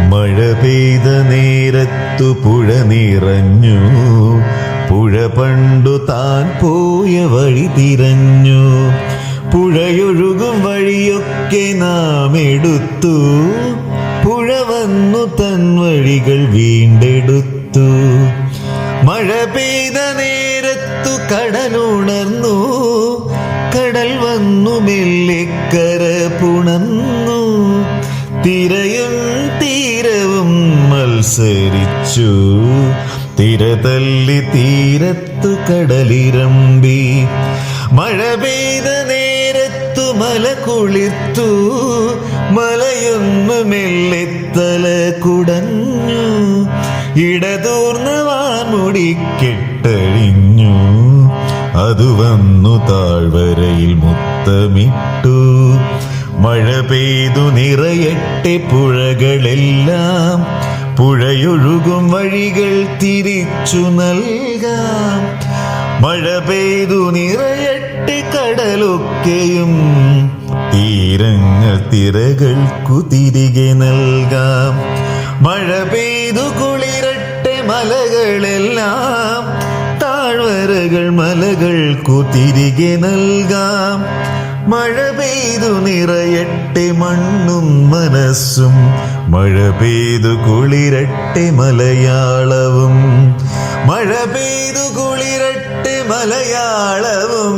മഴ പെയ്ത നേരത്തു പുഴ നിറഞ്ഞു. പുഴ പണ്ടു താൻ പോയ വഴി തിരഞ്ഞു. പുഴയൊഴുകും വഴിയൊക്കെ നാം എടുത്തു. പുഴ വന്നു തൻ വഴികൾ വീണ്ടെടുത്തു. മഴ പെയ്ത നേരത്തു കടലുണർന്നു. കടൽ വന്നു മെല്ലിക്കര പുണർന്നു. തിരയും തീരവും മത്സരിച്ചു. തിര തല്ലി തീരത്തു കടലിരമ്പി. മഴ പെയ്ത നേരത്തു മല കുളിർത്തു. മലയൊന്നു മെല്ലെത്തല കുടഞ്ഞു. ഇടതൂർന്ന വാൻമുടി കെട്ടഴിഞ്ഞു. അതു വന്നു താഴ്വരയിൽ മുത്തമിട്ടു. മഴ പെയ്തു നിറയട്ടെ പുഴകളെല്ലാം. പുഴയൊഴുകും വഴികൾ തിരിച്ചു നൽകാം. മഴ പെയ്തു നിറയട്ടെ കടലൊക്കെയും. തീരങ്ങൾ തിരകൾക്കു തിരികെ നൽകാം. മഴ പെയ്തു കുളിരട്ടെ മലകളെല്ലാം. താഴ്വരകൾ മലകൾക്കു തിരികെ നൽകാം. മഴ പെയ്തു നിറയട്ടെ മണ്ണും മനസ്സും. മഴ പെയ്തു കുളിരട്ടെ മലയാളവും. മഴ പെയ്തു കുളിരട്ടെ മലയാളവും.